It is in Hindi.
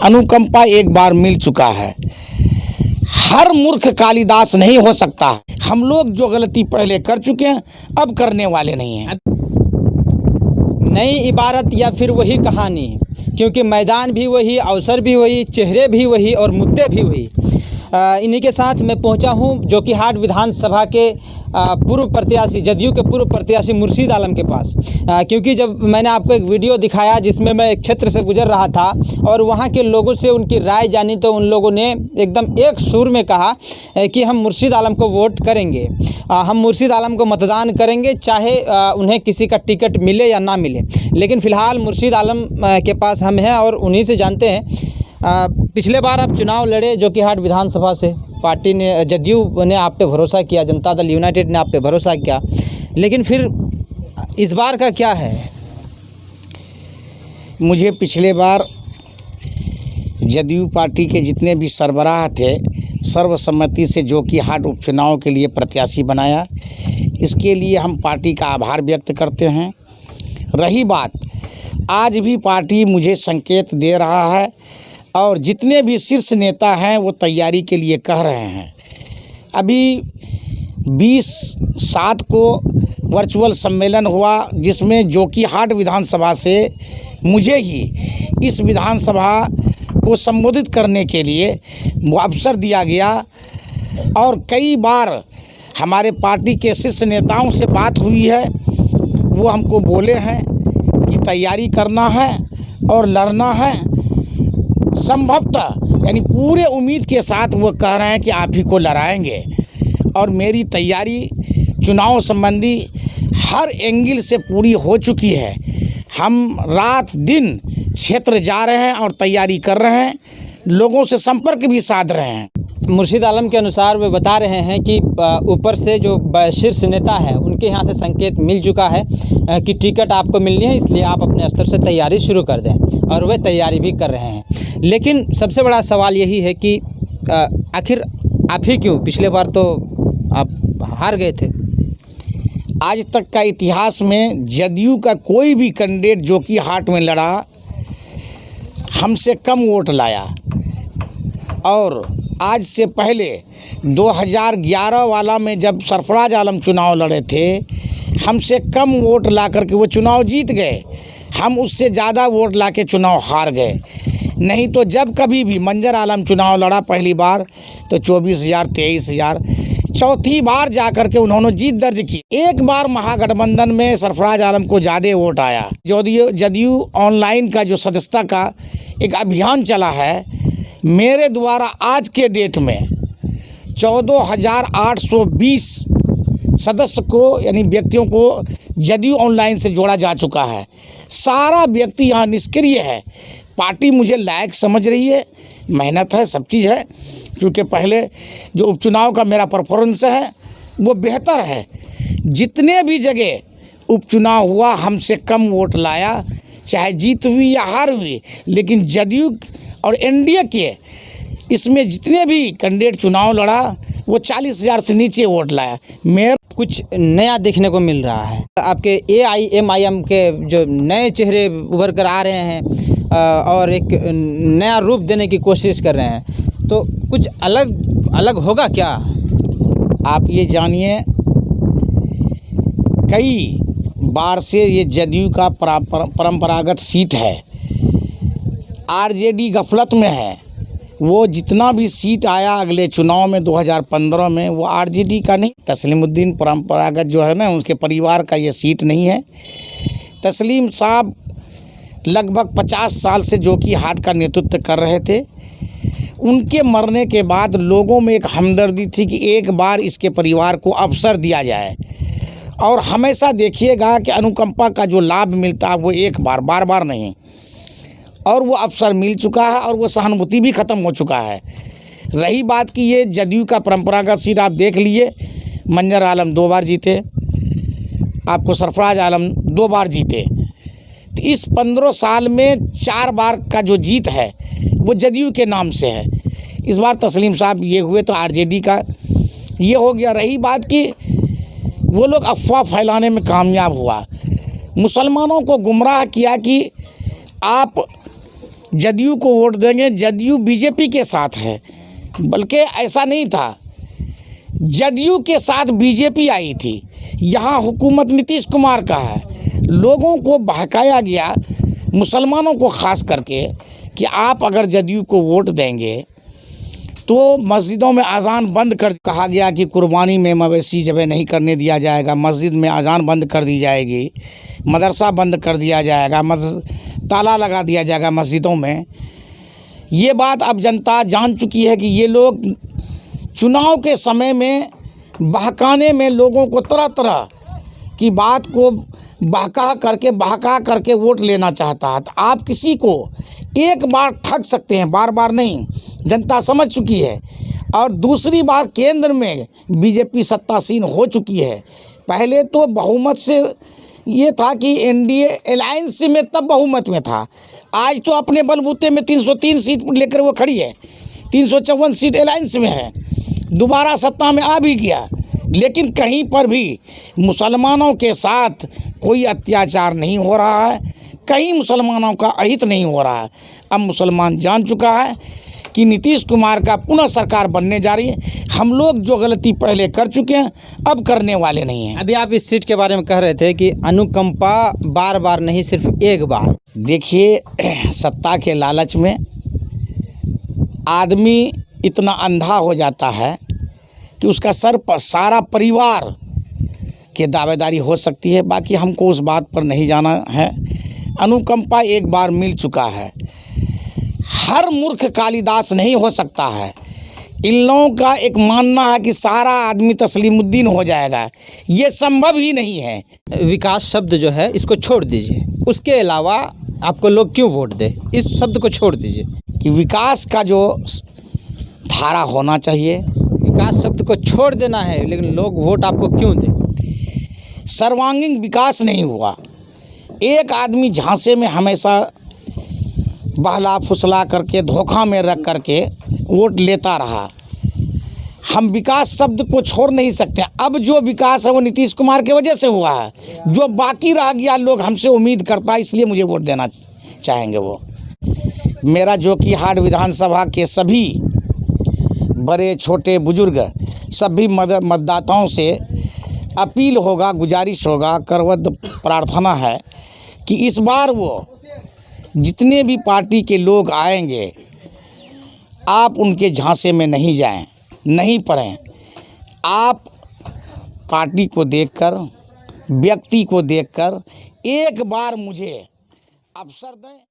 अनुकंपा एक बार मिल चुका है। हर मूर्ख कालिदास नहीं हो सकता। हम लोग जो गलती पहले कर चुके हैं अब करने वाले नहीं हैं। नई इबारत या फिर वही कहानी, क्योंकि मैदान भी वही, अवसर भी वही, चेहरे भी वही और मुद्दे भी वही। इन्हीं के साथ मैं पहुंचा हूं जोकीहाट विधानसभा के पूर्व प्रत्याशी, जदयू के पूर्व प्रत्याशी मुर्शीद आलम के पास, क्योंकि जब मैंने आपको एक वीडियो दिखाया जिसमें मैं एक क्षेत्र से गुजर रहा था और वहां के लोगों से उनकी राय जानी, तो उन लोगों ने एकदम एक सुर में कहा कि हम मुर्शीद आलम को वोट करेंगे, हम मुर्शीद आलम को मतदान करेंगे, चाहे उन्हें किसी का टिकट मिले या ना मिले। लेकिन फ़िलहाल मुर्शीद आलम के पास हम हैं और उन्हीं से जानते हैं। पिछले बार आप चुनाव लड़े जोकीहाट विधानसभा से, पार्टी ने, जदयू ने आप पे भरोसा किया, जनता दल यूनाइटेड ने आप पे भरोसा किया, लेकिन फिर इस बार का क्या है? मुझे पिछले बार जदयू पार्टी के जितने भी सरबराह थे सर्वसम्मति से जोकीहाट उपचुनाव के लिए प्रत्याशी बनाया। इसके लिए हम पार्टी का आभार व्यक्त करते हैं। रही बात, आज भी पार्टी मुझे संकेत दे रहा है और जितने भी शीर्ष नेता हैं वो तैयारी के लिए कह रहे हैं। अभी 20/7 को वर्चुअल सम्मेलन हुआ जिसमें जोकीहाट विधानसभा से मुझे ही इस विधानसभा को संबोधित करने के लिए वो अवसर दिया गया और कई बार हमारे पार्टी के शीर्ष नेताओं से बात हुई है। वो हमको बोले हैं कि तैयारी करना है और लड़ना है। संभवतः यानी पूरे उम्मीद के साथ वो कह रहे हैं कि आप ही को लड़ाएंगे और मेरी तैयारी चुनाव संबंधी हर एंगल से पूरी हो चुकी है। हम रात दिन क्षेत्र जा रहे हैं और तैयारी कर रहे हैं, लोगों से संपर्क भी साध रहे हैं। मुर्शीद आलम के अनुसार वे बता रहे हैं कि ऊपर से जो शीर्ष नेता है उनके यहाँ से संकेत मिल चुका है कि टिकट आपको मिलनी है, इसलिए आप अपने स्तर से तैयारी शुरू कर दें, और वे तैयारी भी कर रहे हैं। लेकिन सबसे बड़ा सवाल यही है कि आखिर आप ही क्यों? पिछले बार तो आप हार गए थे। आज तक का इतिहास में जदयू का कोई भी कैंडिडेट जोकीहाट में लड़ा हमसे कम वोट लाया, और आज से पहले 2011 वाला में जब सरफराज आलम चुनाव लड़े थे हमसे कम वोट ला करके वो चुनाव जीत गए। हम उससे ज़्यादा वोट ला के चुनाव हार गए। नहीं तो जब कभी भी मंजर आलम चुनाव लड़ा पहली बार तो 24,000, 23,000, चौथी बार जा कर के उन्होंने जीत दर्ज की। एक बार महागठबंधन में सरफराज आलम को ज़्यादा वोट आया। जदयू ऑनलाइन का जो सदस्यता का एक अभियान चला है, मेरे द्वारा आज के डेट में 14,820 सदस्य को यानी व्यक्तियों को जदयू ऑनलाइन से जोड़ा जा चुका है। सारा व्यक्ति यहाँ निष्क्रिय है। पार्टी मुझे लायक समझ रही है, मेहनत है, सब चीज़ है, क्योंकि पहले जो उपचुनाव का मेरा परफॉर्मेंस है वो बेहतर है। जितने भी जगह उपचुनाव हुआ हमसे कम वोट लाया, चाहे जीत हुई या हार हुई, लेकिन जदयू और एनडीए के इसमें जितने भी कैंडिडेट चुनाव लड़ा वो 40,000 से नीचे वोट लाया। मेरे कुछ नया देखने को मिल रहा है। आपके AIMIM के जो नए चेहरे उभर कर आ रहे हैं और एक नया रूप देने की कोशिश कर रहे हैं, तो कुछ अलग होगा क्या? आप ये जानिए, कई बार से ये जदयू का परंपरागत सीट है। आरजेडी गफलत में है। वो जितना भी सीट आया अगले चुनाव में 2015 में वो आरजेडी का नहीं, तस्लीमुद्दीन परंपरागत जो है ना उनके परिवार का ये सीट नहीं है। तस्लीम साहब लगभग 50 साल से जोकीहाट का नेतृत्व कर रहे थे। उनके मरने के बाद लोगों में एक हमदर्दी थी कि एक बार इसके परिवार को अवसर दिया जाए, और हमेशा देखिएगा कि अनुकंपा का जो लाभ मिलता है वो एक बार, बार बार नहीं, और वो अवसर मिल चुका है और वो सहानुभूति भी ख़त्म हो चुका है। रही बात कि ये जदयू का परंपरागत सीट आप देख लिए, मंजर आलम 2 बार जीते, आपको सरफराज आलम 2 बार जीते, तो इस 15 साल में 4 बार का जो जीत है वो जदयू के नाम से है। इस बार तस्लीम साहब ये हुए तो आरजेडी का ये हो गया। रही बात कि वो लोग अफवाह फैलाने में कामयाब हुआ, मुसलमानों को गुमराह किया कि आप जदयू को वोट देंगे, जदयू बीजेपी के साथ है, बल्कि ऐसा नहीं था, जदयू के साथ बीजेपी आई थी। यहाँ हुकूमत नीतीश कुमार का है। लोगों को बहकाया गया, मुसलमानों को ख़ास करके, कि आप अगर जदयू को वोट देंगे तो मस्जिदों में अजान बंद कर, कहा गया कि कुर्बानी में मवेशी ज़बह नहीं करने दिया जाएगा, मस्जिद में अजान बंद कर दी जाएगी, मदरसा बंद कर दिया जाएगा, ताला लगा दिया जाएगा मस्जिदों में। ये बात अब जनता जान चुकी है कि ये लोग चुनाव के समय में बहकाने में लोगों को तरह तरह की बात को बहका करके वोट लेना चाहता है। तो आप किसी को एक बार ठग सकते हैं, बार बार नहीं, जनता समझ चुकी है। और दूसरी बार केंद्र में बीजेपी सत्तासीन हो चुकी है। पहले तो बहुमत से ये था कि एनडीए अलायंस में तब बहुमत में था, आज तो अपने बलबूते में 303 सीट लेकर वो खड़ी है, 354 सीट अलायंस में है, दोबारा सत्ता में आ भी गया। लेकिन कहीं पर भी मुसलमानों के साथ कोई अत्याचार नहीं हो रहा है, कहीं मुसलमानों का अहित नहीं हो रहा है। अब मुसलमान जान चुका है कि नीतीश कुमार का पुनः सरकार बनने जा रही है। हम लोग जो गलती पहले कर चुके हैं अब करने वाले नहीं हैं। अभी आप इस सीट के बारे में कह रहे थे कि अनुकंपा बार बार नहीं, सिर्फ एक बार। देखिए, सत्ता के लालच में आदमी इतना अंधा हो जाता है कि उसका सर पर सारा परिवार की दावेदारी हो सकती है। बाकी हमको उस बात पर नहीं जाना है। अनुकंपा एक बार मिल चुका है। हर मूर्ख कालिदास नहीं हो सकता है। इन लोगों का एक मानना है कि सारा आदमी तस्लीमुद्दीन हो जाएगा, ये संभव ही नहीं है। विकास शब्द जो है इसको छोड़ दीजिए, उसके अलावा आपको लोग क्यों वोट दे, इस शब्द को छोड़ दीजिए। कि विकास का जो धारा होना चाहिए, विकास शब्द को छोड़ देना है, लेकिन लोग वोट आपको क्यों दें? सर्वांगीण विकास नहीं हुआ। एक आदमी झांसे में हमेशा बहला फुसला करके, धोखा में रख करके वोट लेता रहा। हम विकास शब्द को छोड़ नहीं सकते। अब जो विकास है वो नीतीश कुमार की वजह से हुआ है। जो बाकी रह गया लोग हमसे उम्मीद करता है, इसलिए मुझे वोट देना चाहेंगे वो। मेरा जो कि हाट विधानसभा के सभी बड़े छोटे बुजुर्ग सभी मतदाताओं से अपील होगा, गुजारिश होगा, करवद प्रार्थना है कि इस बार वो जितने भी पार्टी के लोग आएंगे, आप उनके झांसे में नहीं जाएं, नहीं पड़ें। आप पार्टी को देखकर, व्यक्ति को देखकर एक बार मुझे अवसर दें।